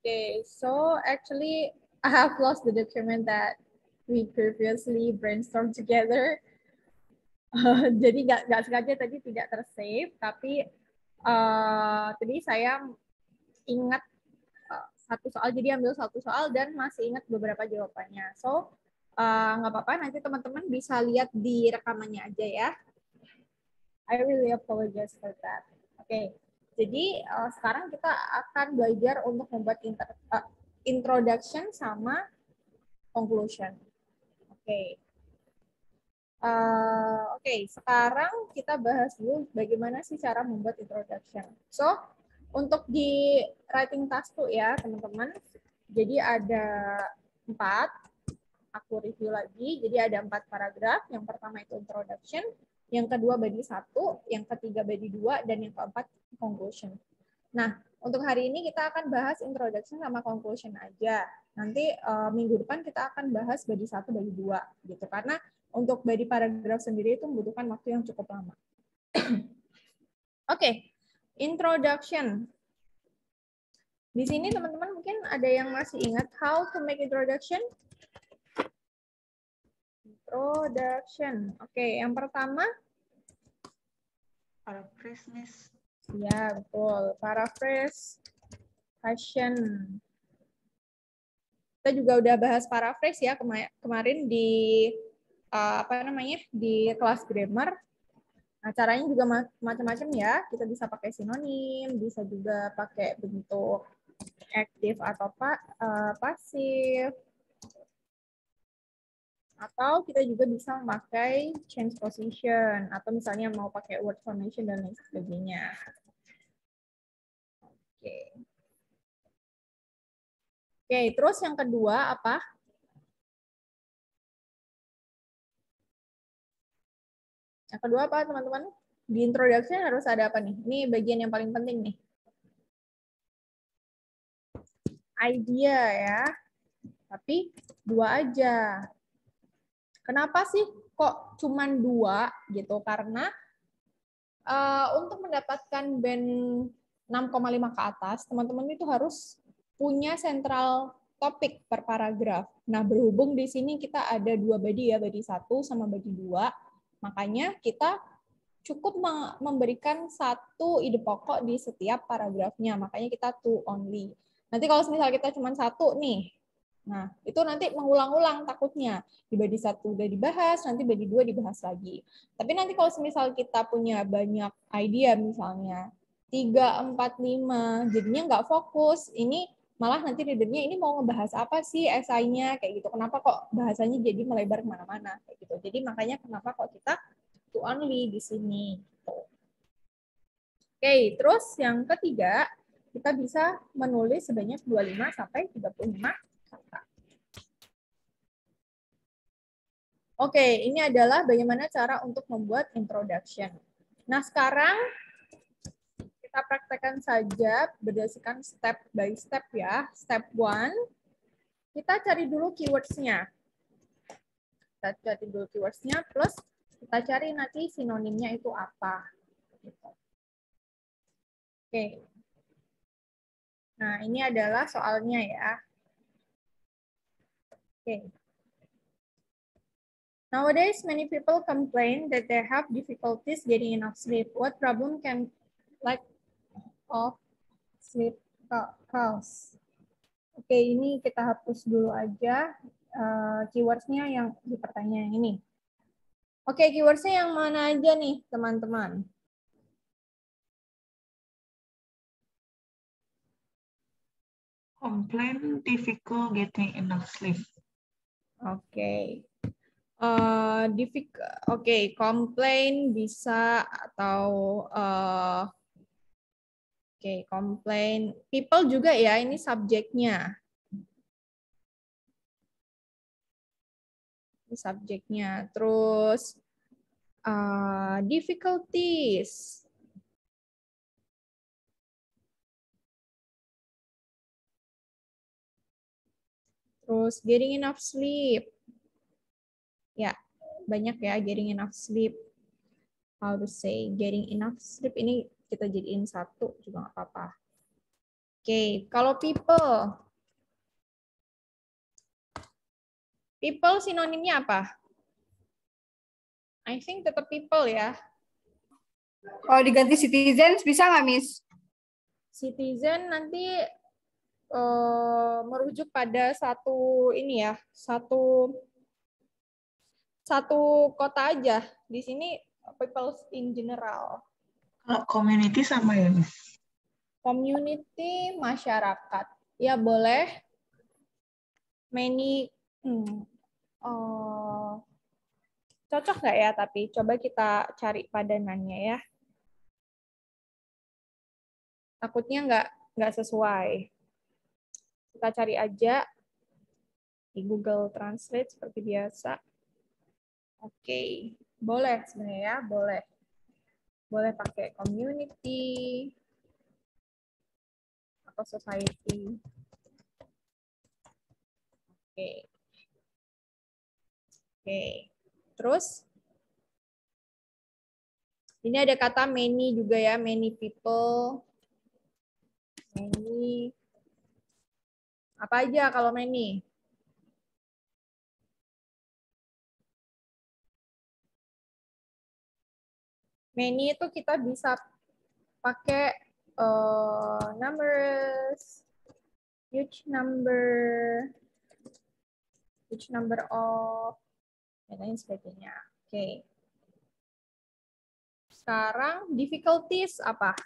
Okay, so actually I have lost the document that we previously brainstormed together. Jadi nggak sengaja tadi tidak tersave, tapi tadi saya ingat satu soal, jadi ambil satu soal dan masih ingat beberapa jawabannya. So nggak apa-apa, nanti teman-teman bisa lihat di rekamannya aja ya. I really apologize for that. Oke, jadi sekarang kita akan belajar untuk membuat introduction sama conclusion. Oke. Oke, sekarang kita bahas dulu bagaimana sih cara membuat introduction. So, untuk di writing task tuh ya, teman-teman. Jadi ada 4, aku review lagi. Jadi ada 4 paragraf. Yang pertama itu introduction, yang kedua body 1, yang ketiga body 2, dan yang keempat conclusion. Nah, untuk hari ini kita akan bahas introduction sama conclusion aja. Nanti minggu depan kita akan bahas body 1, body 2 gitu. Karena untuk body paragraf sendiri itu membutuhkan waktu yang cukup lama. Oke, introduction. Di sini teman-teman mungkin ada yang masih ingat how to make introduction? Introduction. Oke, yang pertama. Paraphrase, Miss. Ya, betul. Paraphrase, fashion. Kita juga udah bahas paraphrase ya kemarin di di kelas grammar. Nah, caranya juga macam-macam ya. Kita bisa pakai sinonim, bisa juga pakai bentuk aktif atau pasif. Atau kita juga bisa memakai change position atau misalnya mau pakai word formation dan lain sebagainya. Oke. Oke, terus yang kedua apa? Yang kedua apa, teman-teman? Di introduction harus ada apa nih? Ini bagian yang paling penting nih. Idea ya. Tapi 2 aja. Kenapa sih kok cuman 2 gitu? Karena untuk mendapatkan band 6,5 ke atas, teman-teman itu harus punya central topik per paragraf. Nah, berhubung di sini kita ada 2 body ya, body 1 sama body 2, makanya kita cukup memberikan 1 ide pokok di setiap paragrafnya. Makanya kita to only. Nanti kalau misalnya kita cuma 1 nih, nah itu nanti mengulang-ulang takutnya. Di body 1 udah dibahas, nanti body 2 dibahas lagi. Tapi nanti kalau misal kita punya banyak idea misalnya, 3, 4, 5, jadinya nggak fokus. Ini malah nanti readernya ini mau ngebahas apa sih esainya, kayak gitu. Kenapa kok bahasanya jadi melebar kemana-mana, kayak gitu. Jadi makanya kenapa kok kita to only di sini. Oke, terus yang ketiga, kita bisa menulis sebanyak 25 sampai 35 kata. Oke, ini adalah bagaimana cara untuk membuat introduction. Nah, sekarang kita praktekkan saja berdasarkan step by step ya. Step 1, kita cari dulu keywords-nya. Kita cari dulu keywords-nya, plus kita cari nanti sinonimnya itu apa. Oke. Nah, ini adalah soalnya ya. Oke. Nowadays, many people complain that they have difficulties getting enough sleep. What problem can lack of sleep cause? Oke, ini kita hapus dulu aja keywords-nya yang di pertanyaan ini. Oke, keywords-nya yang mana aja nih, teman-teman? Complain difficult getting enough sleep. Oke. Oke, complain bisa atau oke, complain. People juga ya, ini subjeknya. Subjeknya. Terus difficulties. Terus getting enough sleep. Ya, banyak ya getting enough sleep. How to say getting enough sleep ini kita jadiin satu juga nggak apa-apa. Oke, kalau people. People sinonimnya apa? I think tetap people ya. Kalau diganti citizens bisa nggak, Miss? Citizen nanti merujuk pada satu ini ya, satu kota aja. Di sini people in general. Kalau community sama ya, Miss? Community, masyarakat. Ya boleh. Many, cocok nggak ya? Tapi coba kita cari padanannya ya. Takutnya nggak sesuai. Kita cari aja di Google Translate seperti biasa. Oke, boleh sebenarnya ya, boleh. Boleh pakai community atau society. Oke. Oke. Terus ini ada kata many juga ya, many people. Many. Apa aja kalau many? Many itu kita bisa pakai numbers, huge number of, dan lain sebagainya. Oke. Sekarang difficulties apa?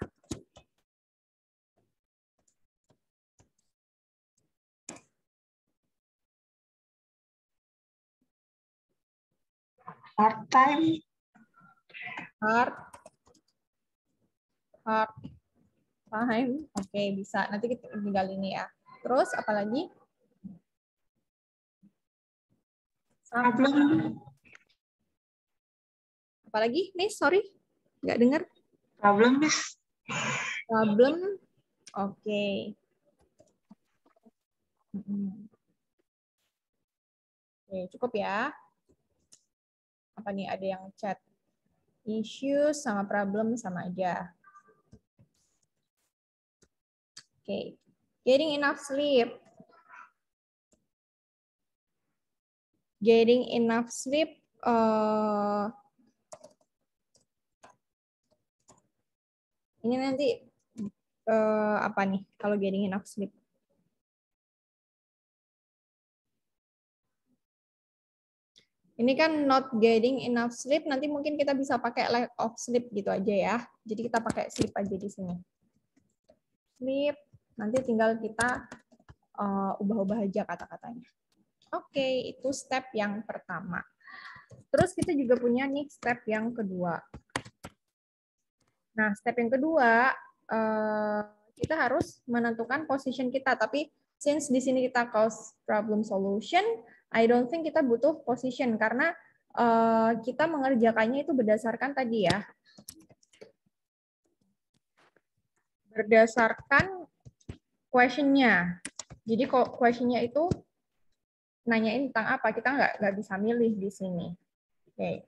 Hard time. Hard time. Oke, bisa. Nanti kita tinggal ini ya. Terus apa lagi? Problem. Apa lagi? Miss, sorry. Nggak dengar. Problem, Miss. Problem. Oke. Oke, cukup ya. Apa nih? Ada yang chat. Issues sama problem sama aja. Oke. Getting enough sleep. Getting enough sleep. Ini nanti apa nih kalau getting enough sleep? Ini kan not getting enough sleep, nanti mungkin kita bisa pakai lack of sleep gitu aja ya. Jadi kita pakai sleep aja di sini. Sleep, nanti tinggal kita ubah-ubah aja kata-katanya. Oke, itu step yang pertama. Terus kita juga punya nih step yang kedua. Nah, step yang kedua, kita harus menentukan position kita. Tapi since di sini kita cause problem solution, I don't think kita butuh position karena kita mengerjakannya itu berdasarkan tadi ya. Berdasarkan question-nya. Jadi question-nya itu nanyain tentang apa, kita nggak bisa milih di sini. Oke.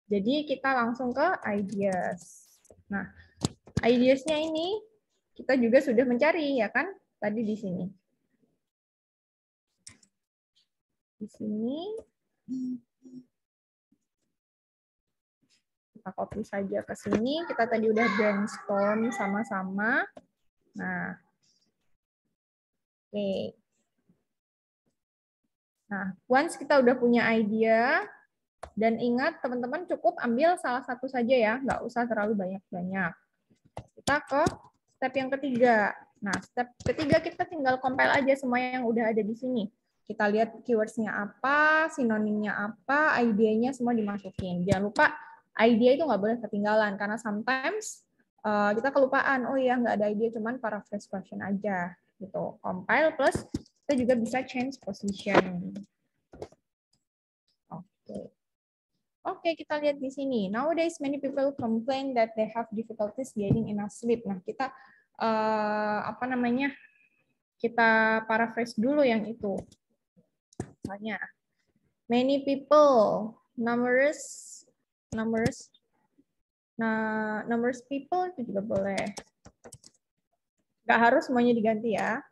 Jadi kita langsung ke ideas. Nah, ideas-nya ini kita juga sudah mencari ya kan tadi di sini. Di sini kita copy saja ke sini. Kita tadi udah brainstorm sama-sama. Nah, oke. Nah, once kita udah punya idea, dan ingat teman-teman cukup ambil salah satu saja ya, nggak usah terlalu banyak-banyak. Kita ke step yang ketiga. Nah, step ketiga kita tinggal compile aja semua yang udah ada di sini. Kita lihat keywords-nya apa, sinonimnya apa, idenya semua dimasukin. Jangan lupa idea itu nggak boleh ketinggalan karena sometimes kita kelupaan. Oh iya nggak ada idea, cuman paraphrase question aja gitu. Compile plus kita juga bisa change position. Oke. Oke, kita lihat di sini. Nowadays many people complain that they have difficulties getting enough sleep. Nah, kita apa namanya? Kita paraphrase dulu yang itu. Misalnya, many people, numerous Nah, numbers people itu juga boleh. Nggak harus semuanya diganti ya.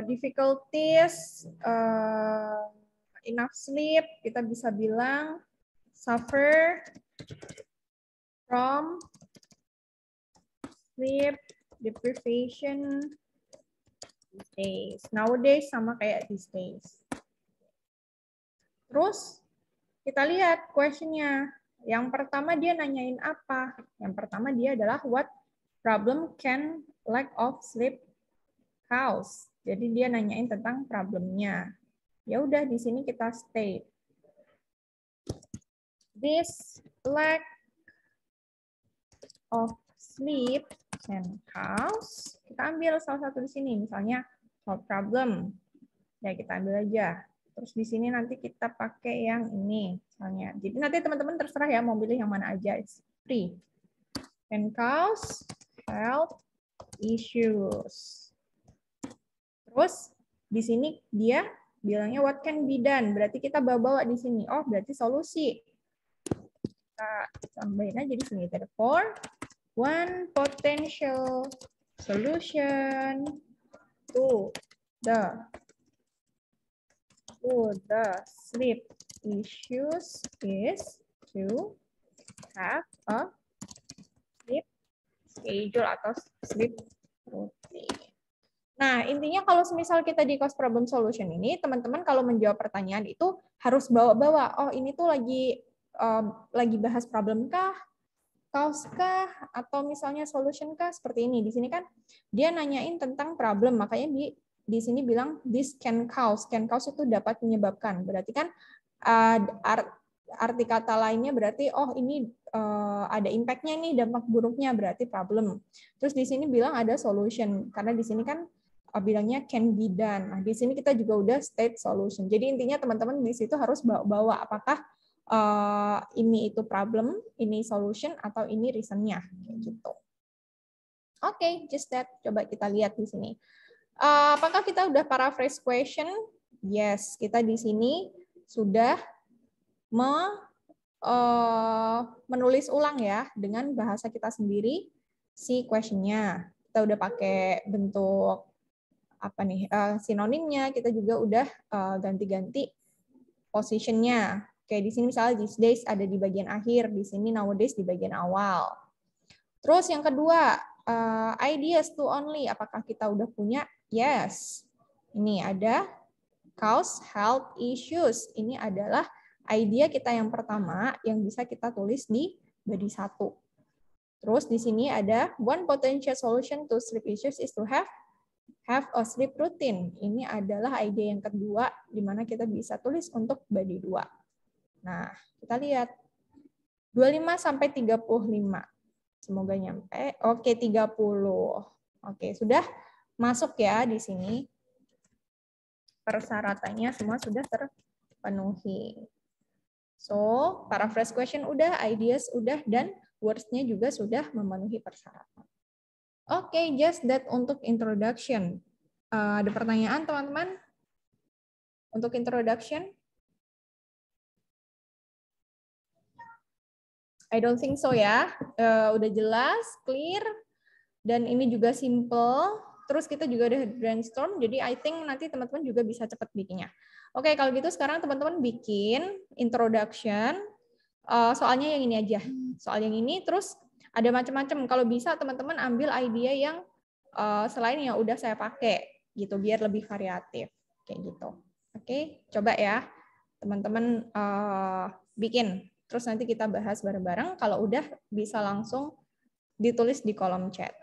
Difficulties, enough sleep, kita bisa bilang suffer from sleep deprivation these days. Nowadays sama kayak these days. Terus kita lihat questionnya. Yang pertama dia nanyain apa? Yang pertama dia adalah what problem can lack of sleep cause? Jadi dia nanyain tentang problemnya. Ya udah di sini kita state. This lack of sleep can cause. Kita ambil salah satu di sini, misalnya solve problem. Ya kita ambil aja. Terus di sini nanti kita pakai yang ini, misalnya. Jadi nanti teman-teman terserah ya mau pilih yang mana aja. It's free. Can cause health issues. Terus di sini dia bilangnya what can be done. Berarti kita bawa di sini. Oh, berarti solusi. Kita tambahin aja di sini. Therefore, one potential solution to the sleep issues is to have a sleep schedule atau sleep routine. Nah, intinya kalau misal kita di course problem solution ini, teman-teman kalau menjawab pertanyaan itu harus bawa-bawa, oh ini tuh lagi bahas problem kah, cause kah, atau misalnya solution kah, seperti ini. Di sini kan dia nanyain tentang problem, makanya di sini bilang this can cause. Can cause itu dapat menyebabkan. Berarti kan arti kata lainnya berarti oh ini ada impact-nya nih, dampak buruknya berarti problem. Terus di sini bilang ada solution karena di sini kan bilangnya can be done. Nah, di sini kita juga udah state solution. Jadi intinya teman-teman di situ harus bawa apakah ini itu problem, ini solution atau ini reason-nya kayak gitu. Oke, just that. Coba kita lihat di sini. Apakah kita udah paraphrase question? Yes, kita di sini sudah menulis ulang ya dengan bahasa kita sendiri si question-nya. Kita udah pakai bentuk apa nih sinonimnya. Kita juga udah ganti-ganti position-nya. Kayak di sini misalnya these days ada di bagian akhir, di sini nowadays di bagian awal. Terus yang kedua, ideas to only. Apakah kita udah punya? Yes. Ini ada cause health issues. Ini adalah idea kita yang pertama yang bisa kita tulis di body 1. Terus di sini ada one potential solution to sleep issues is to have a sleep routine. Ini adalah ide yang kedua di mana kita bisa tulis untuk body 2. Nah, kita lihat 25 sampai 35. Semoga nyampe. Oke, 30. Oke, sudah masuk ya di sini. Persyaratannya semua sudah terpenuhi. So, paraphrase question udah, ideas udah, dan words-nya juga sudah memenuhi persyaratan. Oke, just that untuk introduction. Ada pertanyaan, teman-teman? Untuk introduction? I don't think so ya. Udah jelas, clear, dan ini juga simple. Terus kita juga udah brainstorm, jadi I think nanti teman-teman juga bisa cepat bikinnya. Oke, kalau gitu sekarang teman-teman bikin introduction. Soalnya yang ini aja. Soal yang ini, terus ada macam-macam. Kalau bisa teman-teman ambil idea yang selain yang udah saya pakai, gitu, biar lebih variatif. Kayak gitu. Oke, coba ya teman-teman bikin. Terus nanti kita bahas bareng-bareng. Kalau udah bisa langsung ditulis di kolom chat.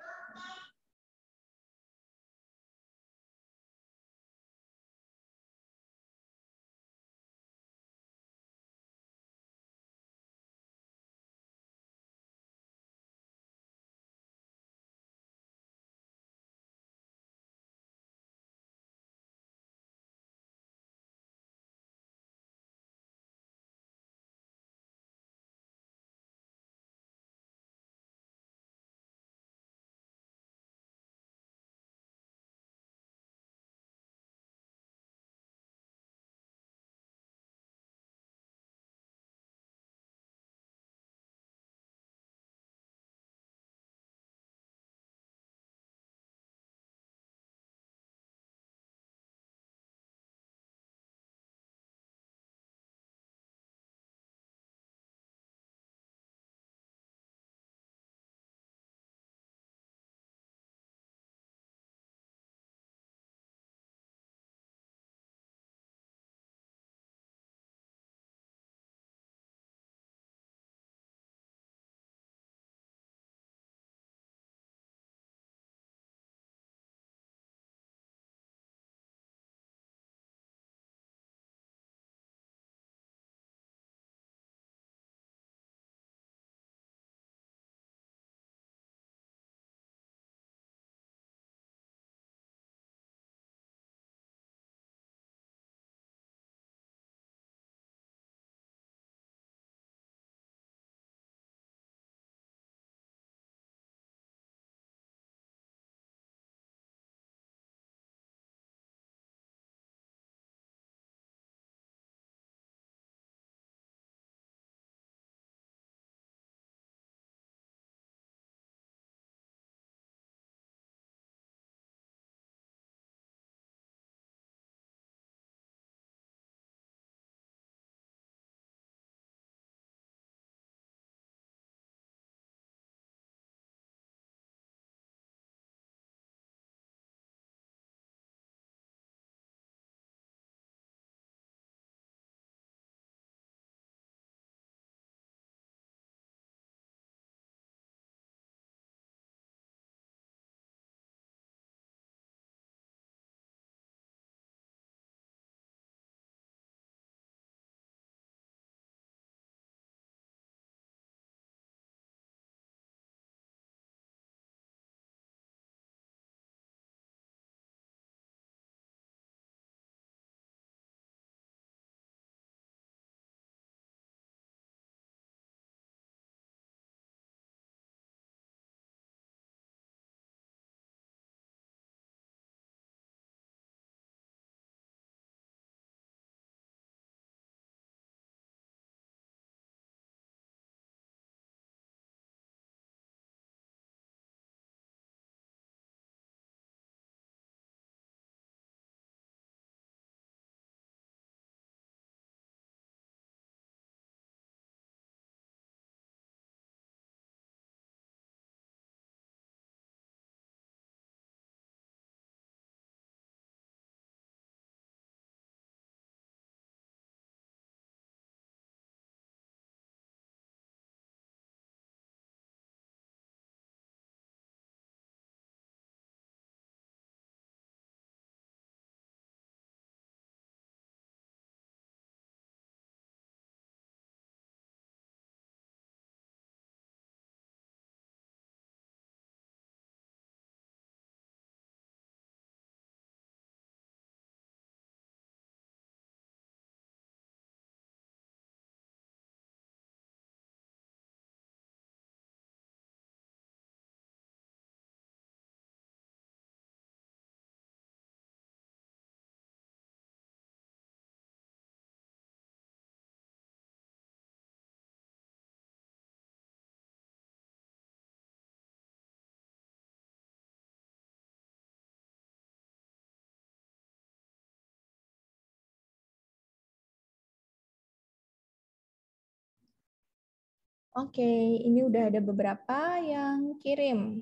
Oke, ini udah ada beberapa yang kirim.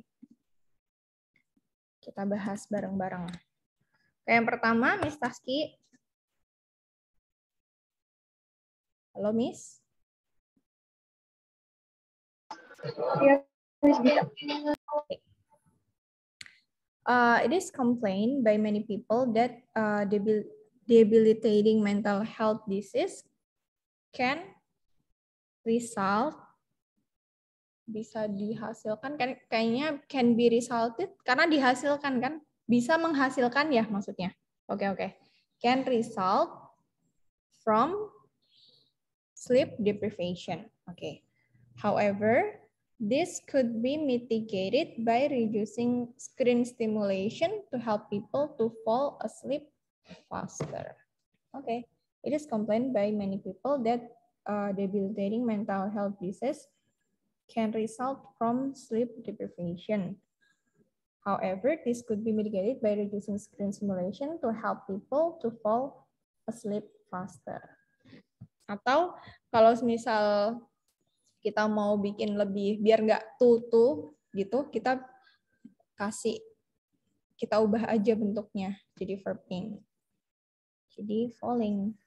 Kita bahas bareng-bareng. Yang pertama, Miss Taski. Halo, Miss. Iya, Miss bisa. It is complained by many people that debilitating mental health disease can result, bisa dihasilkan, kan kayaknya can be resulted, karena dihasilkan kan, bisa menghasilkan ya maksudnya. Oke. Can result from sleep deprivation. Okay. However, this could be mitigated by reducing screen stimulation to help people to fall asleep faster. Okay. It is complained by many people that debilitating mental health disease can result from sleep deprivation. However, this could be mitigated by reducing screen stimulation to help people to fall asleep faster. Atau kalau misal kita mau bikin lebih biar nggak tutu gitu, kita ubah aja bentuknya jadi verbing. Jadi falling.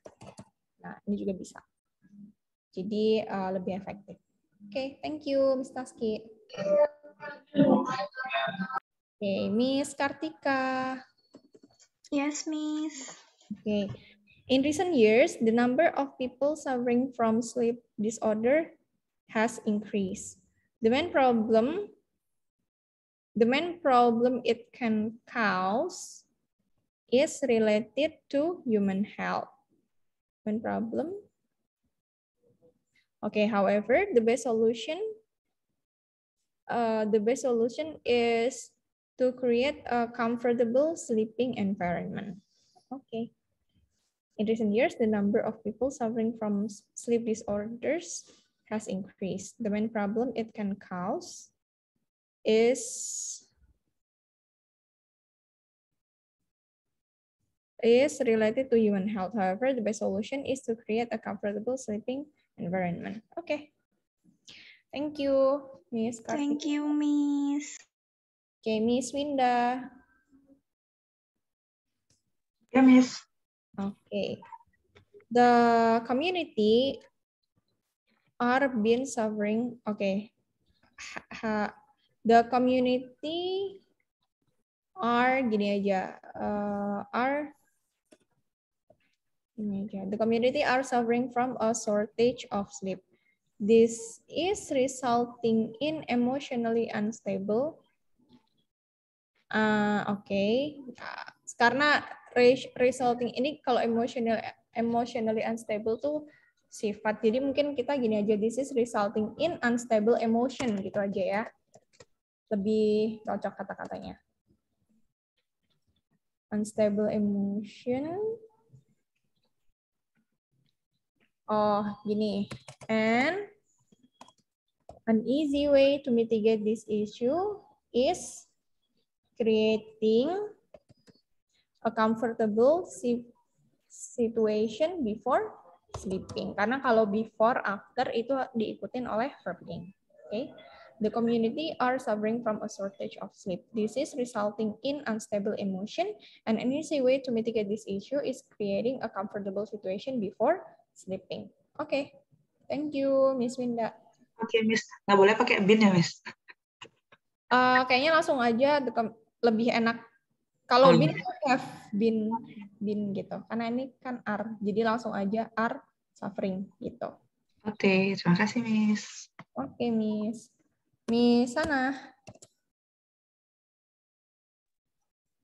Nah, ini juga bisa. Jadi lebih efektif. Oke, thank you, Miss Taski. Oke, Miss Kartika. Yes, Miss. Okay. In recent years, the number of people suffering from sleep disorder has increased. The main problem it can cause is related to human health. Main problem. Okay, however, the best solution is to create a comfortable sleeping environment. Okay. In recent years, the number of people suffering from sleep disorders has increased. The main problem it can cause is related to human health. However, the best solution is to create a comfortable sleeping environment. Okay. Thank you, Miss Kartika. Thank you, Miss. Okay, Miss Winda. Ya, Miss. Okay. The community are been suffering. Okay. The community are gini aja. The community are suffering from a shortage of sleep. This is resulting in emotionally unstable. Okay. Karena resulting ini kalau emotionally unstable tuh sifat. Jadi mungkin kita gini aja, this is resulting in unstable emotion gitu aja ya. Lebih cocok kata-katanya. Unstable emotion. Oh, gini. And an easy way to mitigate this issue is creating a comfortable situation before sleeping. Karena kalau before, after itu diikutin oleh verbing. Okay. The community are suffering from a shortage of sleep. This is resulting in unstable emotion, and an easy way to mitigate this issue is creating a comfortable situation before sleeping. Okay. Thank you, Miss Winda. Oke, Miss. Nggak boleh pakai bin ya, Miss? Kayaknya langsung aja lebih enak. Kalau bin have bin gitu. Karena ini kan are. Jadi langsung aja are suffering gitu. Oke, terima kasih, Miss. Oke, Miss. Miss Sana.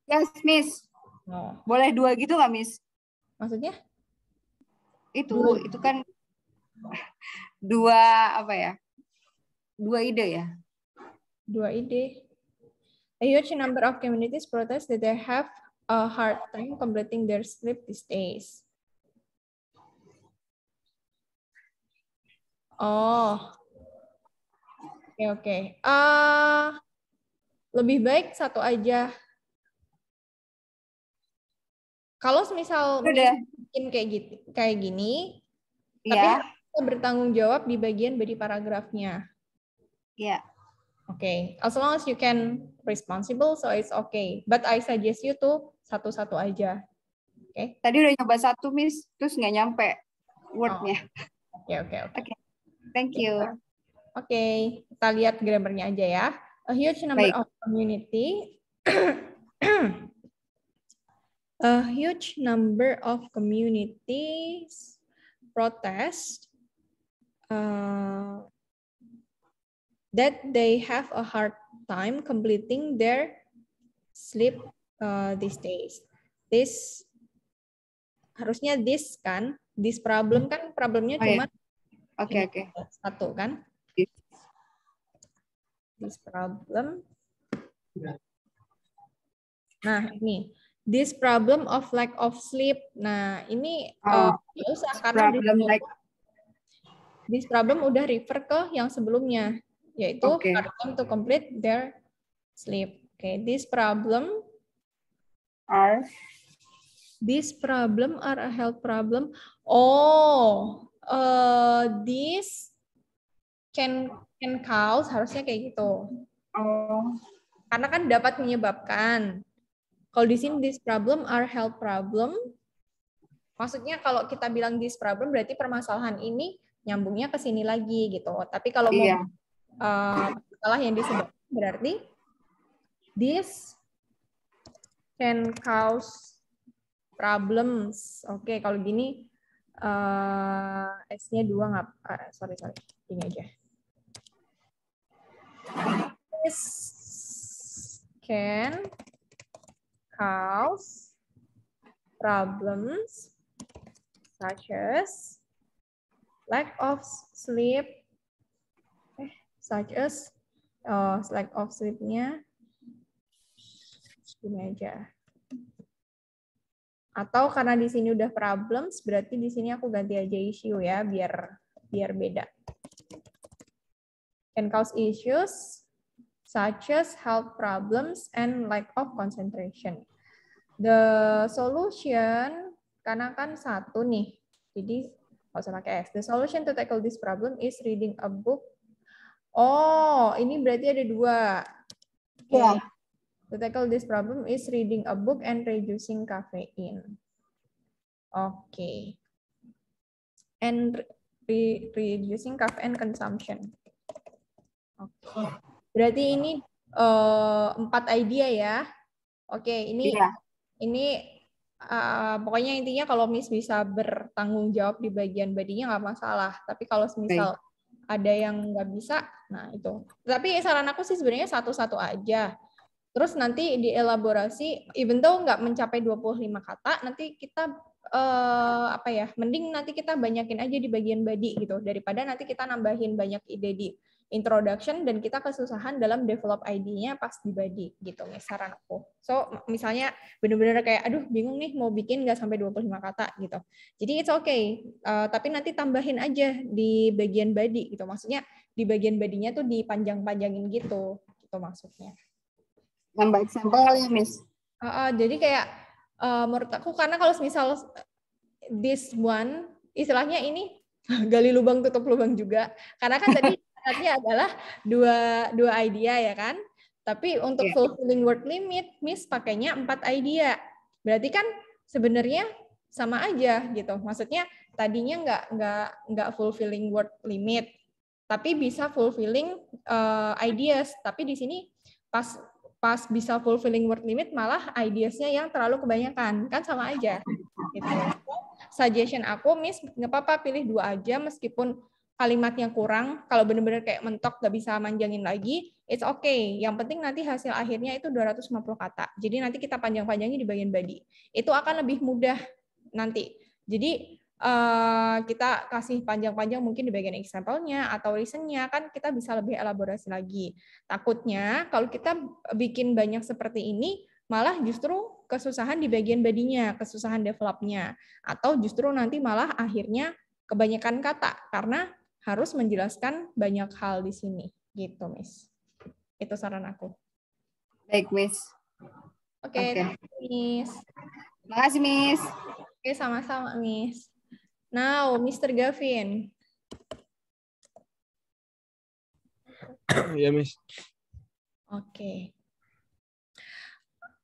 Yes, Miss. Oh. Boleh 2 gitu nggak, Miss? Maksudnya? Itu kan 2 apa ya? 2 ide ya? 2 ide. A huge number of communities protest that they have a hard time completing their sleep these days. Oh. Oke. Lebih baik satu aja. Kalau misal bikin kayak gini, tapi Iya. bertanggung jawab di bagian body paragrafnya. Ya. Okay, as long as you can responsible, so it's okay. But I suggest you to satu-satu aja. Okay. Tadi udah nyoba satu, Miss, terus nggak nyampe word-nya. Oke. Thank you. Oke, kita lihat grammarnya aja ya. A huge number Baik. of community. A huge number of communities protest that they have a hard time completing their sleep these days. This harusnya this kan, this problem kan problemnya cuma Oke. satu kan? This problem. Nah ini. This problem of lack of sleep. Nah, ini nggak usah karena this problem udah refer ke yang sebelumnya, yaitu hard time to complete their sleep. Okay, this problem are a health problem. Oh, this can cause, harusnya kayak gitu. Karena kan dapat menyebabkan. Kalau di sini this problem are health problem, maksudnya kalau kita bilang this problem berarti permasalahan ini nyambungnya ke sini lagi gitu. Tapi kalau mau masalah yang disebut berarti this can cause problems. Oke, kalau gini S-nya 2 nggak? Sorry, ini aja. This can cause problems such as lack of sleep, lack of sleep-nya ini aja. Atau karena di sini udah problems, berarti di sini aku ganti aja issue ya, biar beda. Can cause issues such as health problems and lack of concentration. The solution, karena kan satu nih, jadi nggak usah pakai S. The solution to tackle this problem is reading a book. Oh, ini berarti ada 2. Okay. To tackle this problem is reading a book and reducing caffeine. Okay. And reducing caffeine consumption. Okay. Berarti ini 4 idea ya. Oke, ini pokoknya intinya kalau Miss bisa bertanggung jawab di bagian badinya nggak masalah. Tapi kalau misal ada yang nggak bisa, nah itu. Tapi saran aku sih sebenarnya satu-satu aja. Terus nanti dielaborasi, even though nggak mencapai 25 kata, nanti kita mending nanti kita banyakin aja di bagian body gitu, daripada nanti kita nambahin banyak ide di introduction dan kita kesusahan dalam develop ID-nya pas di body gitu, saran aku. So, misalnya bener-bener kayak, aduh bingung nih mau bikin nggak sampai 25 kata gitu. Jadi it's okay, tapi nanti tambahin aja di bagian body gitu. Maksudnya di bagian body-nya tuh dipanjang-panjangin gitu maksudnya. Nambah sampelnya, Miss. Jadi kayak menurut aku, karena kalau misal this one, istilahnya ini gali lubang tutup lubang juga. Karena kan tadi syaratnya adalah dua idea ya kan. Tapi untuk fulfilling word limit, Miss pakainya 4 idea. Berarti kan sebenarnya sama aja gitu. Maksudnya tadinya nggak fulfilling word limit, tapi bisa fulfilling ideas. Tapi di sini pas bisa fulfilling word limit malah ideasnya yang terlalu kebanyakan, kan sama aja. Gitu. Suggestion aku, Miss, nggak apa-apa pilih 2 aja meskipun kalimatnya kurang. Kalau benar-benar kayak mentok nggak bisa manjangin lagi, it's okay. Yang penting nanti hasil akhirnya itu 250 kata. Jadi nanti kita panjang-panjangin di bagian body. Itu akan lebih mudah nanti. Jadi kita kasih panjang-panjang mungkin di bagian example-nya atau reason-nya, kan kita bisa lebih elaborasi lagi. Takutnya kalau kita bikin banyak seperti ini, malah justru kesusahan di bagian body-nya, kesusahan develop-nya. Atau justru nanti malah akhirnya kebanyakan kata, karena harus menjelaskan banyak hal di sini. Gitu, Miss. Itu saran aku. Baik, Miss. Oke, Miss. Makasih, Miss. Oke, sama-sama, Miss. Now, Mr. Gavin. Ya, Miss. Okay.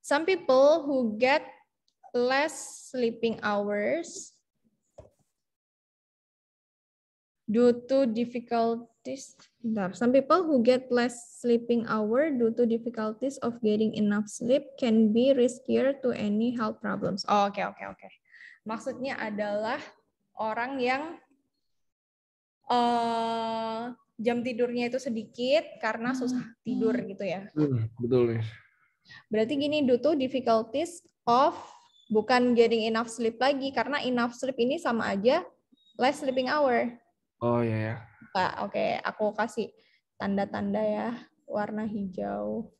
Some people who get less sleeping hours due to difficulties. Some people who get less sleeping hour due to difficulties of getting enough sleep can be riskier to any health problems. Oh, oke. Maksudnya adalah orang yang jam tidurnya itu sedikit karena susah tidur gitu ya. Betul, Miss. Berarti gini, due to difficulties of, bukan getting enough sleep lagi, karena enough sleep ini sama aja less sleeping hour. Oh ya. Oke, aku kasih tanda-tanda ya, warna hijau.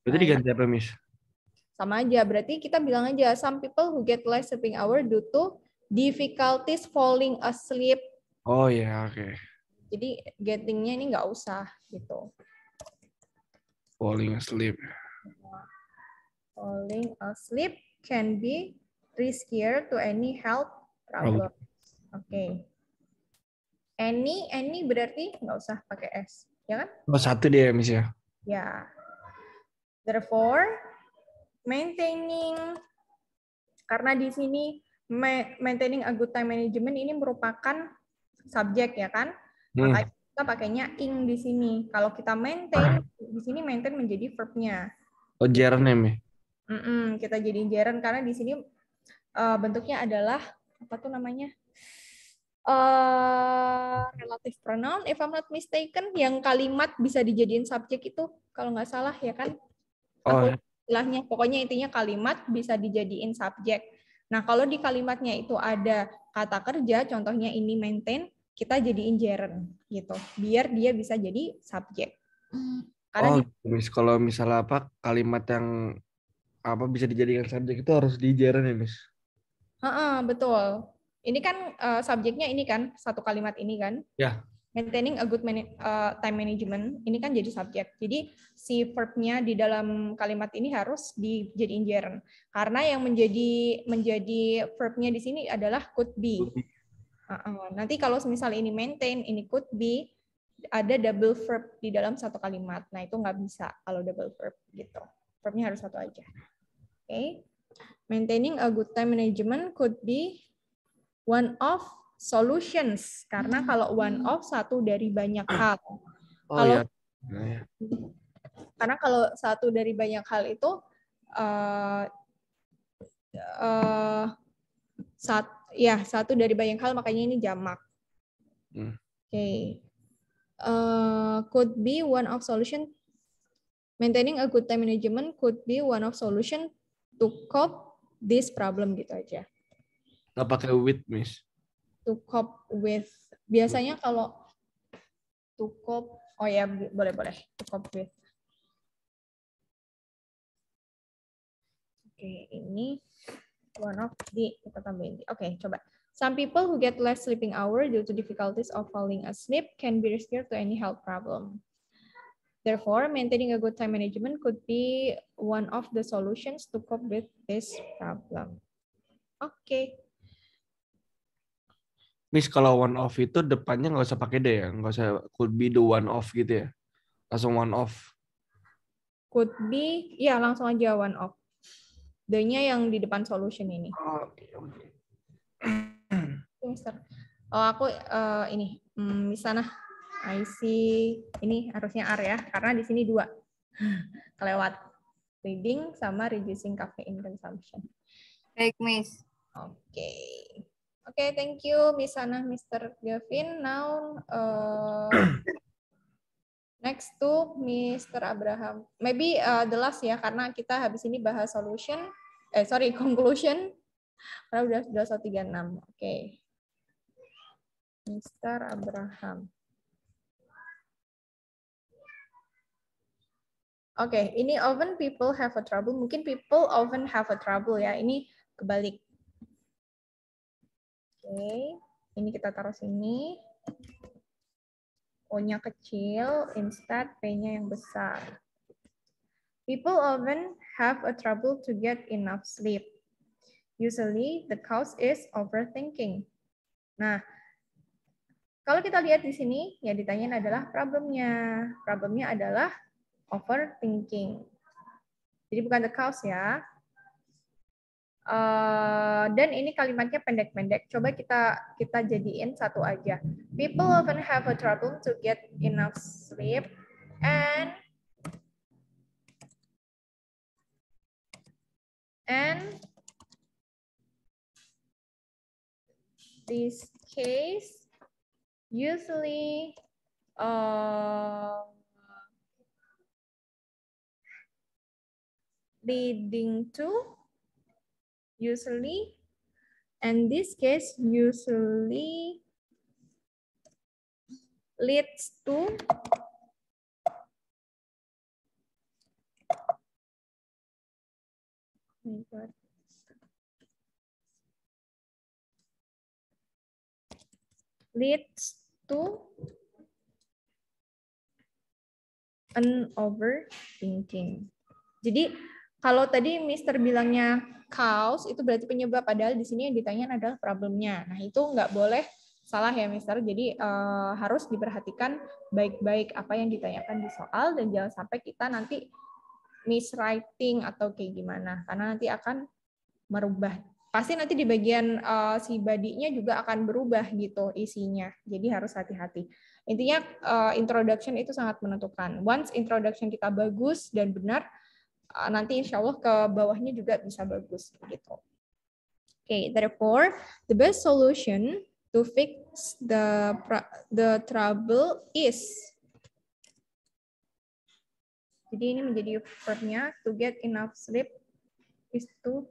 Berarti diganti apa, Miss? Sama aja, berarti kita bilang aja, some people who get less sleeping hour due to difficulties falling asleep. Oh ya, oke. Jadi gettingnya ini nggak usah gitu. Falling asleep. Falling asleep can be riskier to any health problem. Oke. Any berarti nggak usah pakai S, ya kan? Oh, satu dia, Miss ya. Ya. Therefore, maintaining, karena di sini maintaining a good time management ini merupakan subjek ya kan? Makanya kita pakainya ing di sini. Kalau kita maintain, di sini maintain menjadi verb-nya. Oh, gerund ya, Miss. Kita jadi gerund karena di sini bentuknya adalah apa tuh namanya? Relative pronoun, if I'm not mistaken, yang kalimat bisa dijadiin subjek itu kalau nggak salah ya kan? Aku istilahnya, pokoknya intinya kalimat bisa dijadiin subjek. Nah kalau di kalimatnya itu ada kata kerja, contohnya ini maintain, kita jadiin gerund gitu, biar dia bisa jadi subjek. Karena Miss, kalau misalnya apa kalimat yang apa bisa dijadikan subjek itu harus di gerund ya, Miss? Betul. Ini kan subjeknya ini kan satu kalimat ini kan. Ya. Maintaining a good time management ini kan jadi subjek. Jadi si verb-nya di dalam kalimat ini harus dijadiin gerund. Karena yang menjadi verb-nya di sini adalah could be. Nanti kalau misal ini maintain, ini could be, ada double verb di dalam satu kalimat. Nah itu nggak bisa kalau double verb gitu. Verb-nya harus satu aja. Oke. Maintaining a good time management could be one of solutions, karena kalau one of satu dari banyak hal. Karena kalau satu dari banyak hal itu satu dari banyak hal, makanya ini jamak. Oke. Could be one of solution. Maintaining a good time management could be one of solution to cope this problem gitu aja. Nggak pakai with, Miss. To cope with. Biasanya kalau to cope, oh ya boleh. To cope with. Oke, ini one of the, kita tambahin. Oke, coba. Some people who get less sleeping hour due to difficulties of falling asleep can be riskier to any health problem. Therefore, maintaining a good time management could be one of the solutions to cope with this problem. Oke. Miss, kalau one off itu depannya nggak usah pakai D ya? Nggak usah could be the one off gitu ya? Langsung one off. Could be, ya langsung aja one off. The-nya yang di depan solution ini. Mister. Oh, aku ini. Misalnya, I see. Ini harusnya R ya, karena di sini 2. Kelewat. Reading sama reducing caffeine consumption. Baik, Miss. Oke, thank you Miss Hannah, Mr. Gavin. Now next to Mr. Abraham. Maybe the last ya, karena kita habis ini bahas solution. Conclusion. Karena udah 136. Oke. Mr. Abraham. Oke, ini often people have a trouble. Mungkin people often have a trouble ya. Ini kebalik. Oke, ini kita taruh sini. O-nya kecil, instead P-nya yang besar. People often have a trouble to get enough sleep. Usually, the cause is overthinking. Nah, Kalau kita lihat di sini, yang ditanyain adalah problemnya. Problemnya adalah overthinking. Jadi bukan the cause ya. Dan ini kalimatnya pendek-pendek. Coba kita jadiin satu aja. People often have a trouble to get enough sleep and this case usually leading to and this case usually leads to an overthinking. Jadi kalau tadi Mister bilangnya cause itu berarti penyebab, padahal di sini yang ditanya adalah problemnya. Nah itu nggak boleh salah ya Mister. Jadi harus diperhatikan baik-baik apa yang ditanyakan di soal dan jangan sampai kita nanti miswriting atau kayak gimana, karena nanti akan merubah. Pasti nanti di bagian si body-nya juga akan berubah gitu isinya. Jadi harus hati-hati. Intinya introduction itu sangat menentukan. Once introduction kita bagus dan benar, nanti insya Allah ke bawahnya juga bisa bagus gitu. Okay, therefore the best solution to fix the trouble is. Jadi ini menjadi verbnya to get enough sleep is to.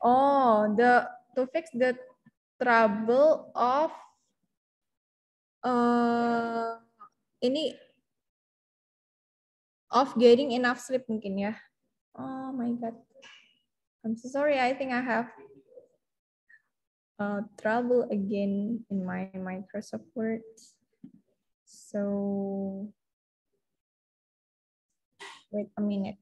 To fix the trouble of ini of getting enough sleep mungkin ya. Oh my god, I'm so sorry. I think I have trouble again in my Microsoft Word. So wait a minute.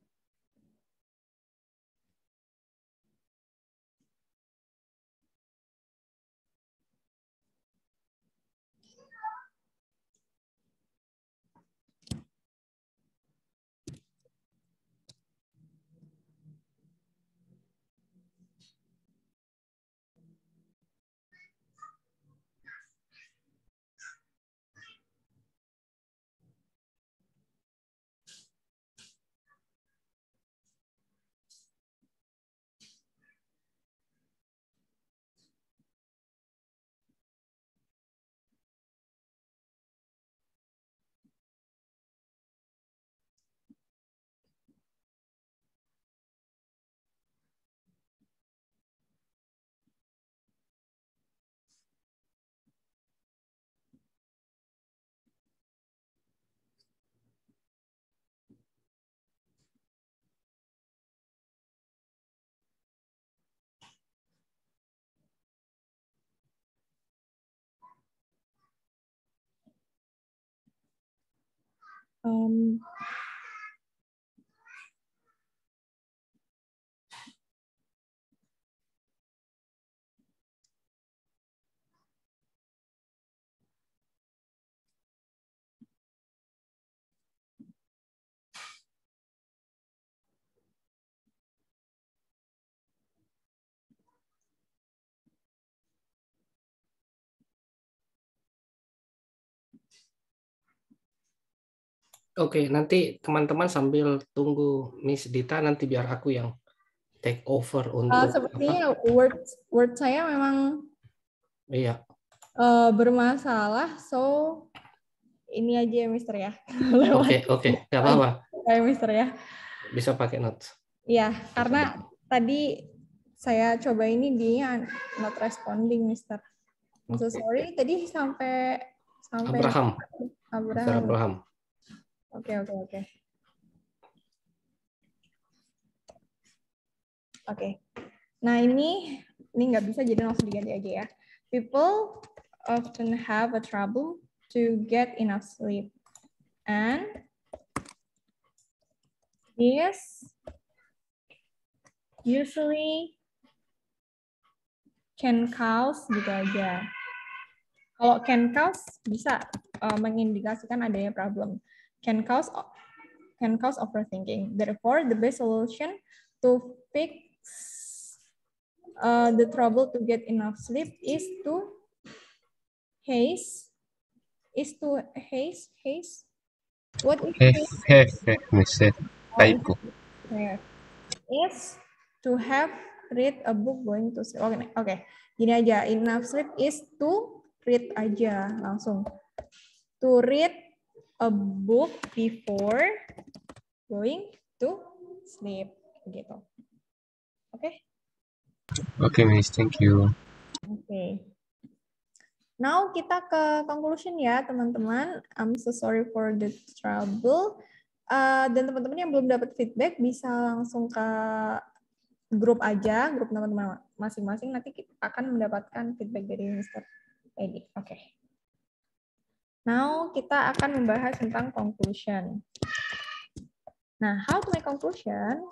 Oke, nanti teman-teman sambil tunggu Miss Dita, nanti biar aku yang take over untuk Sepertinya word saya memang iya. Bermasalah, so ini aja ya Mister ya. Oke, nggak apa-apa. Kayak Mister ya. Bisa pakai notes. Iya, karena tadi saya coba ini dia not responding Mister. I'm so sorry, tadi sampai Abraham. Oke. Nah ini nggak bisa, jadi langsung diganti aja ya. People often have a trouble to get enough sleep, and this usually can cause gitu aja. Kalau can cause bisa mengindikasikan adanya problem. Can cause overthinking. Therefore, the best solution to fix the trouble to get enough sleep is to haze. What is Miss. Typo. Is to have read a book going to sleep. Oke. Gini aja, enough sleep is to read aja langsung. To read a book before going to sleep gitu. Oke? Oke, Miss. Thank you. Oke. Now kita ke conclusion ya, teman-teman. I'm so sorry for the trouble. Dan teman-teman yang belum dapat feedback bisa langsung ke grup aja, grup teman-teman masing-masing. Nanti kita akan mendapatkan feedback dari Mr. Edi. Oke. Now kita akan membahas tentang conclusion. Nah, how to make conclusion?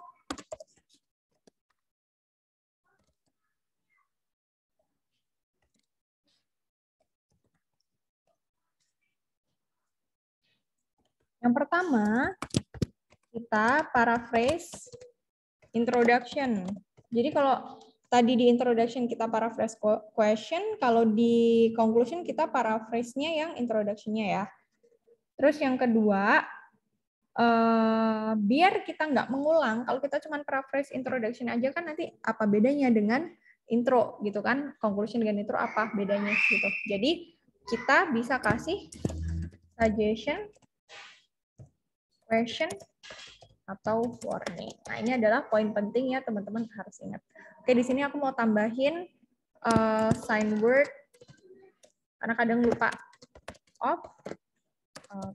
Yang pertama, kita paraphrase introduction. Jadi kalau tadi di introduction kita paraphrase question, kalau di conclusion kita paraphrase-nya yang introduction-nya ya. Terus yang kedua, biar kita nggak mengulang, kalau kita cuma paraphrase introduction aja kan nanti apa bedanya dengan intro gitu kan? Conclusion dengan intro apa bedanya gitu. Jadi kita bisa kasih suggestion, question, atau warning. Nah, ini adalah poin penting ya, teman-teman harus ingat. Oke, di sini aku mau tambahin sign word, karena kadang lupa, of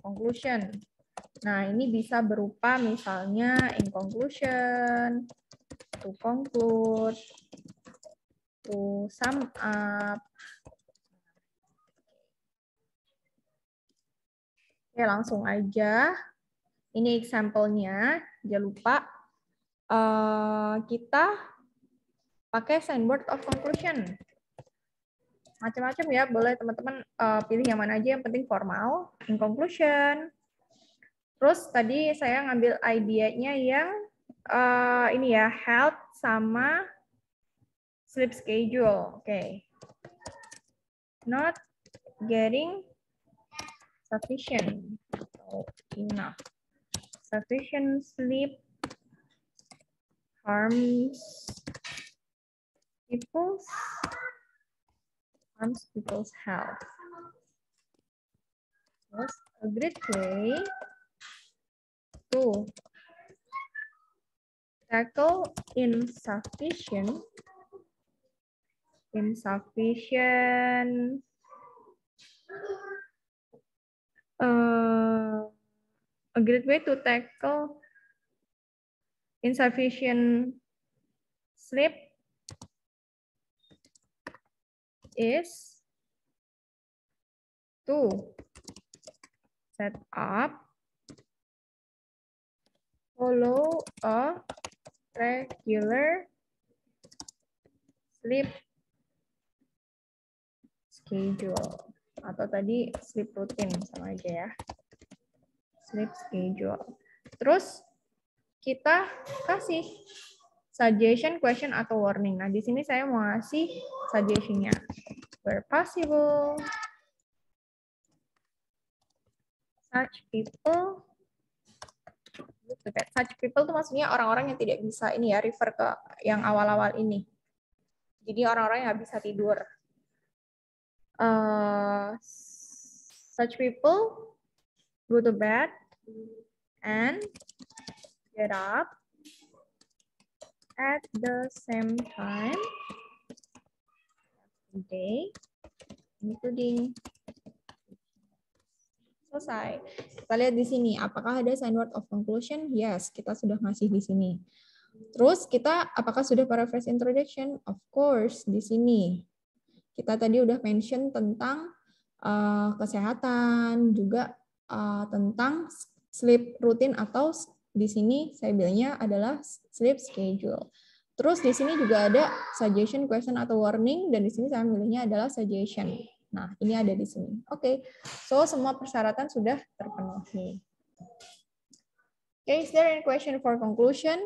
conclusion. Nah, ini bisa berupa misalnya in conclusion, to conclude, to sum up. Oke, langsung aja. Ini example-nya, jangan lupa kita pakai sign word of conclusion. Macam-macam ya, boleh teman-teman pilih yang mana aja, yang penting formal, in conclusion. Terus tadi saya ngambil idenya yang ini ya, health sama sleep schedule. Oke. Not getting sufficient or enough. Sufficient sleep harms people's health. Yes, a great way to tackle insufficient a great way to tackle insufficient sleep is to set up, follow a regular sleep schedule, atau tadi sleep routine sama aja ya, sleep schedule. Terus kita kasih suggestion, question, atau warning. Nah, di sini saya mau ngasih suggestion-nya. Where possible, such people itu maksudnya orang-orang yang tidak bisa ini ya, refer ke yang awal-awal ini. Jadi orang-orang yang nggak bisa tidur. Such people go to bed and get up at the same time every day, including. Selesai. Kita lihat di sini, apakah ada sign word of conclusion? Yes, kita sudah ngasih di sini. Terus kita, apakah sudah paraphrase introduction? Of course, di sini. Kita tadi udah mention tentang kesehatan, juga tentang sleep routine, atau di sini saya bilangnya adalah sleep schedule. Terus di sini juga ada suggestion, question, atau warning, dan di sini saya milihnya adalah suggestion. Nah, ini ada di sini. Oke, so semua persyaratan sudah terpenuhi. Okay, is there any question for conclusion?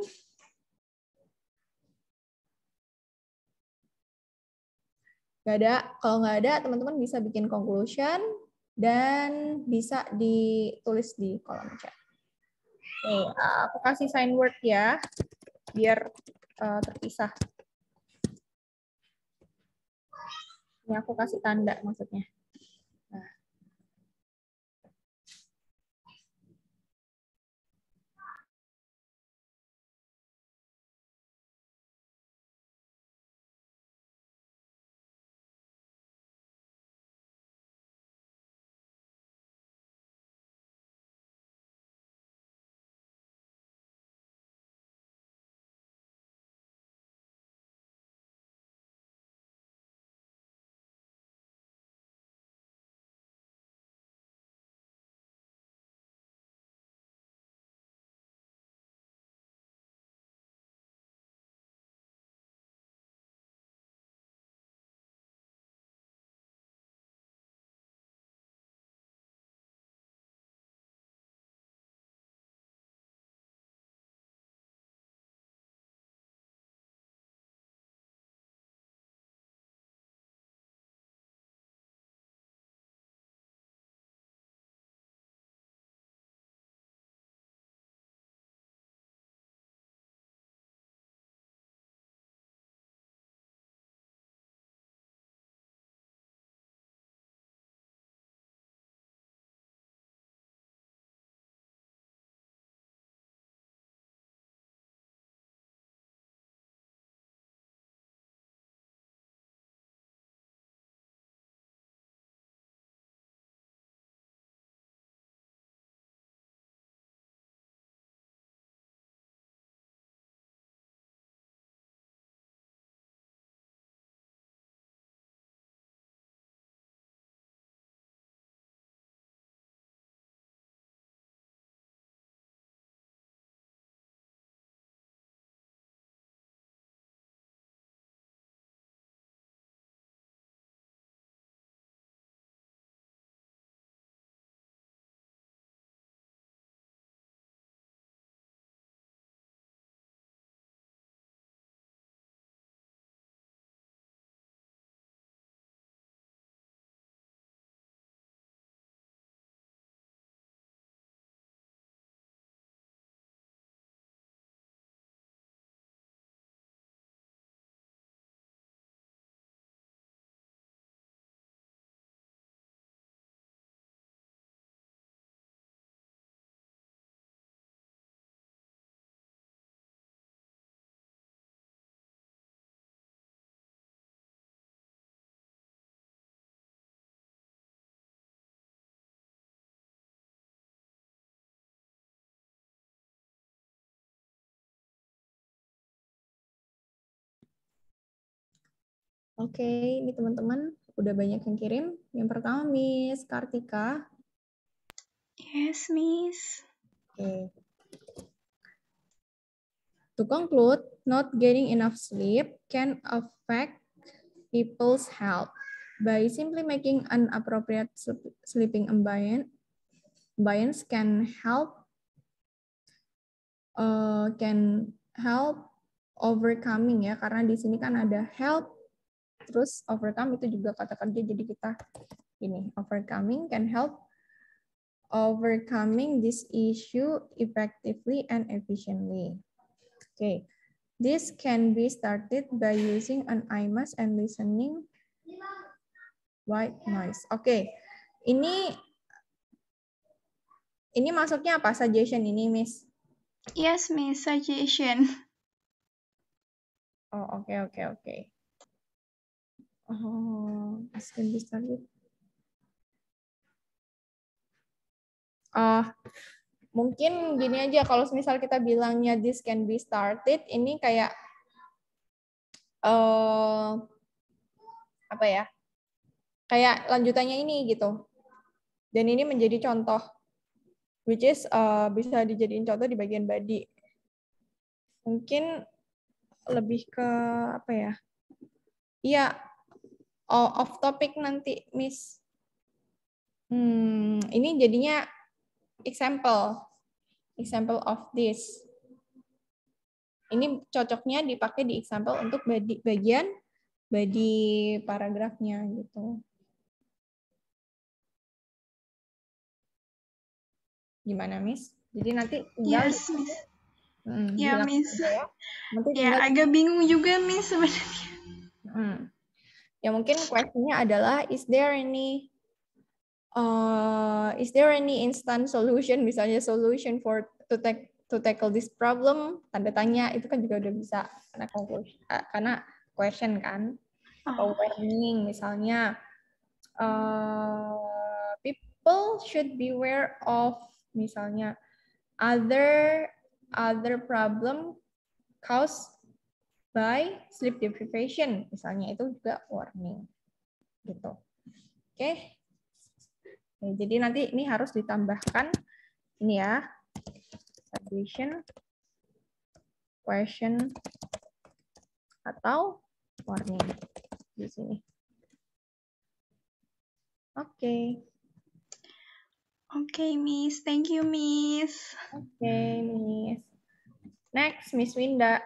Nggak ada. Kalau nggak ada, teman-teman bisa bikin conclusion dan bisa ditulis di kolom chat. Oke, aku kasih sign word ya, biar terpisah. Ini aku kasih tanda maksudnya. Nah. Oke, ini teman-teman udah banyak yang kirim. Yang pertama Miss Kartika. Yes, Miss. Oke. To conclude, not getting enough sleep can affect people's health by simply making an appropriate sleeping ambience can help overcoming ya, karena di sini kan ada help terus overcome itu juga kata kerja, jadi kita ini overcoming can help overcoming this issue effectively and efficiently. Okay, this can be started by using an eye mask and listening white noise. Okay, ini masuknya apa suggestion ini, Miss? Yes, Miss. Suggestion. Oh, oke. Oh, this can be started. Mungkin gini aja, kalau misal kita bilangnya this can be started, ini kayak apa ya? Kayak lanjutannya ini gitu. Dan ini menjadi contoh, which is bisa dijadiin contoh di bagian body. Mungkin lebih ke apa ya? Iya, off topic nanti, Miss. Ini jadinya example of this. Ini cocoknya dipakai di example untuk bagian body paragrafnya gitu. Gimana, Miss? Jadi nanti tinggal Yes, Miss. Ya, bilang Miss. aja ya. Nanti Ya, tinggal agak bingung juga, Miss, sebenarnya. ya mungkin question-nya adalah is there any instant solution, misalnya solution to tackle this problem, tanda tanya, itu kan juga udah bisa karena question kan. Atau warning misalnya people should beware of misalnya other problem caused by sleep deprivation, misalnya, itu juga warning gitu. Oke. Jadi nanti ini harus ditambahkan ini ya, suggestion, question, atau warning di sini. Oke. Oke, Miss. Thank you, Miss. Oke, Miss. Next, Miss Winda.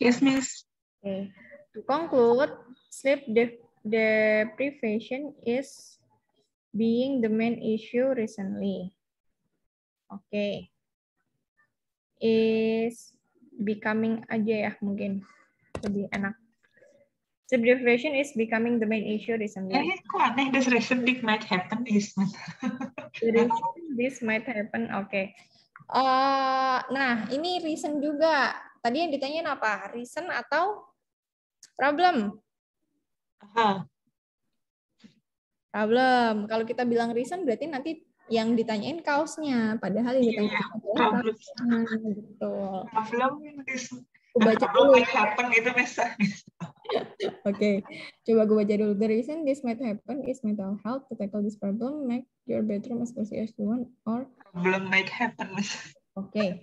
Yes, Miss. Okay. To conclude, sleep deprivation is being the main issue recently. Okay. Is becoming aja ya, mungkin lebih enak. Sleep deprivation is becoming the main issue recently. Kok aneh, this recently might happen is. This might happen, oke. Nah, ini reason juga. Tadi yang ditanyain apa? Reason atau problem? Problem. Kalau kita bilang reason berarti nanti yang ditanyain cause-nya. Padahal yang ditanyain adalah problem. Betul. Problem is Baca dulu. might happen itu bisa. Oke. Coba gue baca dulu. The reason this might happen is mental health. To tackle this problem, make your bedroom as cozy as you want or Problem might happen, Miss. Oke.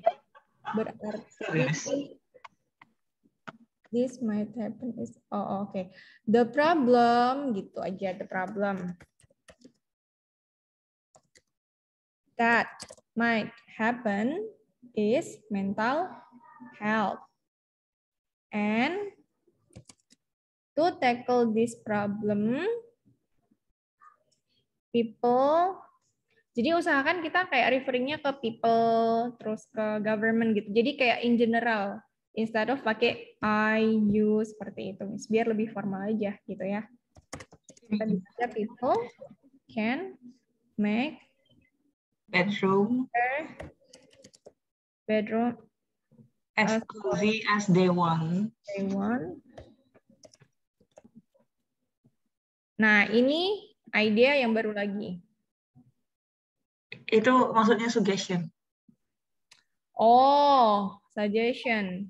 Berarti this might happen is oke. The problem gitu aja, the problem that might happen is mental health. And to tackle this problem, people, jadi usahakan kita kayak referringnya ke people, terus ke government gitu. Jadi kayak in general, instead of pakai I, you, seperti itu. Biar lebih formal aja gitu ya. Kita bisa people can make bedroom as cozy as they want. Nah, ini idea yang baru lagi. Itu maksudnya suggestion. Oh, suggestion.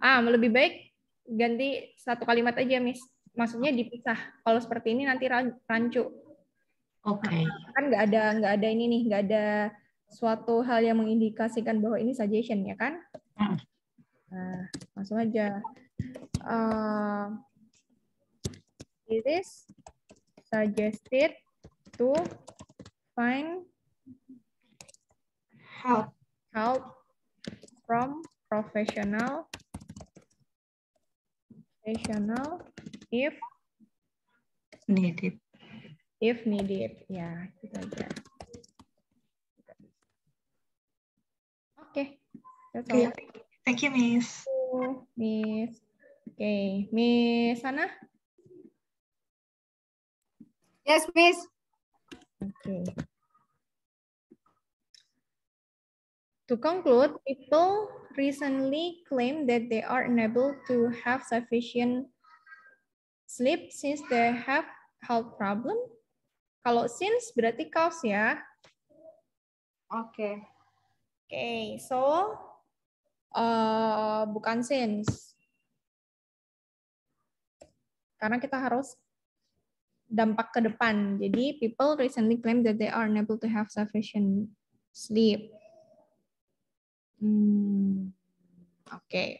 Lebih baik ganti satu kalimat aja, Miss. Maksudnya dipisah. Kalau seperti ini nanti rancu. Oke. Kan nggak ada ini nih, nggak ada suatu hal yang mengindikasikan bahwa ini suggestion, ya kan? Nah, langsung aja. It is suggested to find help from professional if needed. Ya, gitu aja. Oke. That's all. Thank you, Miss. Miss. Oke, Miss Sana? Yes, Miss. Okay. To conclude, people recently claim that they are unable to have sufficient sleep since they have health problem. Kalau since berarti cause ya. Oke. Okay, so bukan since. Karena kita harus dampak ke depan. Jadi people recently claim that they are unable to have sufficient sleep. Oke.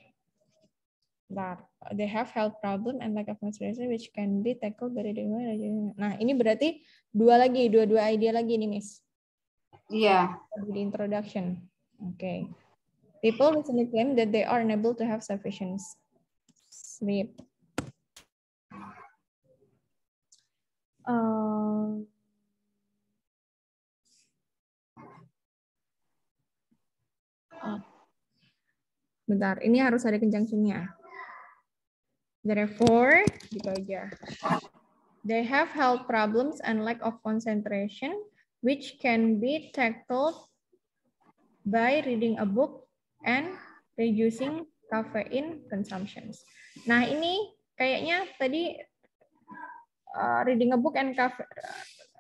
Bentar. They have health problem and lack of motivation which can be tackled dari the. Nah, ini berarti dua idea lagi nih, Miss. Iya. The introduction. Oke. People recently claim that they are unable to have sufficient sleep. Bentar, ini harus ada conjunction-nya. Therefore, gitu aja. They have health problems and lack of concentration, which can be tackled by reading a book and reducing caffeine consumptions. Nah, ini kayaknya tadi reading a book and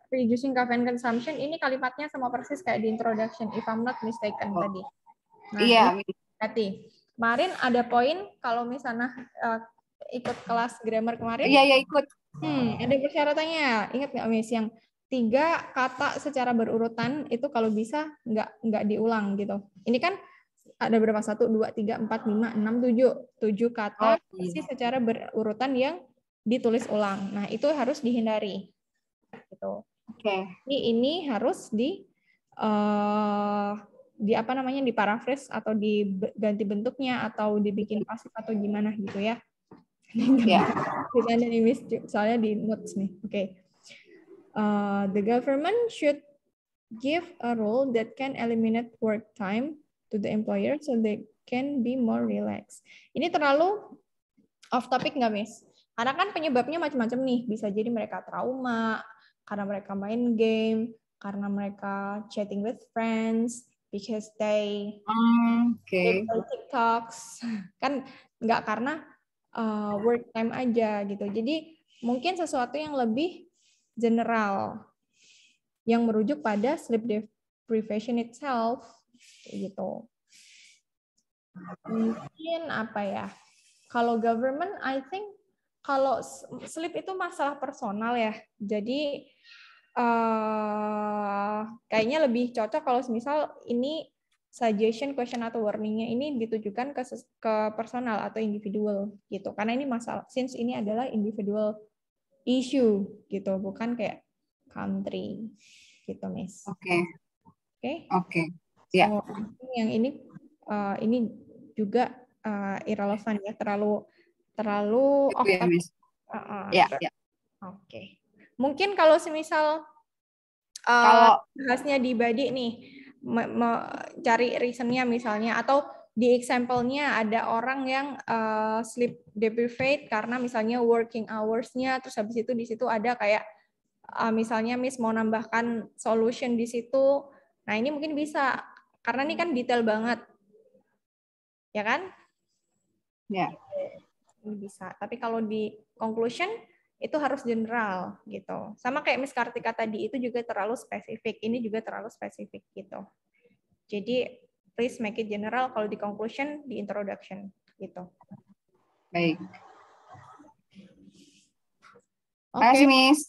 reducing caffeine consumption, ini kalimatnya sama persis kayak di introduction, if I'm not mistaken tadi. Nah, Iya. hati. Kemarin ada poin kalau misalnya ikut kelas grammar kemarin. Iya, ikut. Ada persyaratannya. Ingat nggak, Miss? Yang 3 kata secara berurutan itu kalau bisa nggak diulang gitu. Ini kan ada berapa? 1, 2, 3, 4, 5, 6, 7. 7 kata secara berurutan yang ditulis ulang. Nah, itu harus dihindari. Gitu. Oke. Ini harus di apa namanya, diparaphrase atau diganti bentuknya atau dibikin pasif atau gimana gitu ya. Ya. Kita nih, Miss, soalnya di notes nih. Oke. The government should give a rule that can eliminate work time to the employer so they can be more relaxed. Ini terlalu off topic nggak, Miss? Karena kan penyebabnya macam-macam nih. Bisa jadi mereka trauma, karena mereka main game, karena mereka chatting with friends, because they play TikToks. Kan nggak karena work time aja gitu. Jadi mungkin sesuatu yang lebih general yang merujuk pada sleep deprivation itself gitu. Mungkin apa ya? Kalau government, I think kalau sleep itu masalah personal ya. Jadi kayaknya lebih cocok kalau misal ini suggestion, question atau warningnya ini ditujukan ke personal atau individual gitu. Karena ini masalah, since ini adalah individual issue gitu, bukan kayak country gitu, Miss. Oke. Ya. So, yang ini juga irrelevant ya, terlalu off topic. Oke. Mungkin kalau semisal bahasnya di body nih, cari reasonnya misalnya, atau di example-nya ada orang yang sleep deprived karena misalnya working hours-nya, terus habis itu di situ ada kayak misalnya Miss mau nambahkan solution di situ. Nah, ini mungkin bisa karena ini kan detail banget. Ya kan? Ya. Ini bisa. Tapi kalau di conclusion itu harus general gitu. Sama kayak Miss Kartika tadi, itu juga terlalu spesifik. Ini juga terlalu spesifik gitu. Jadi please make it general, kalau di conclusion, di introduction gitu. Baik. Terima kasih, Miss.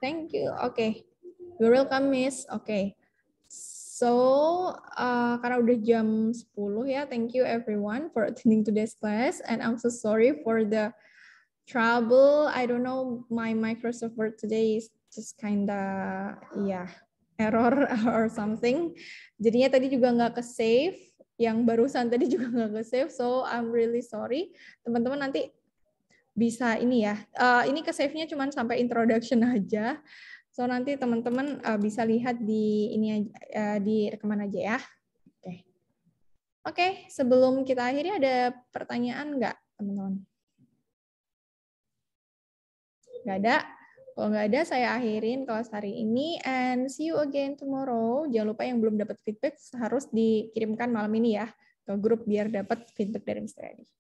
Thank you. Okay. You're welcome, Miss. Okay. So, karena udah jam 10 ya, thank you everyone for attending today's class. And I'm so sorry for the trouble. I don't know, my Microsoft Word today is just kinda, error or something. Jadinya tadi juga nggak ke-save. Yang barusan tadi juga nggak ke-save. So, I'm really sorry. Teman-teman nanti bisa ini ya. Ini ke-save-nya cuma sampai introduction aja. So nanti teman-teman bisa lihat di ini di rekaman aja ya. Oke, sebelum kita akhiri ada pertanyaan nggak, teman-teman? Nggak ada? Kalau nggak ada, saya akhirin kelas hari ini and see you again tomorrow. Jangan lupa yang belum dapat feedback harus dikirimkan malam ini ya ke grup biar dapat feedback dari Mr. Edi.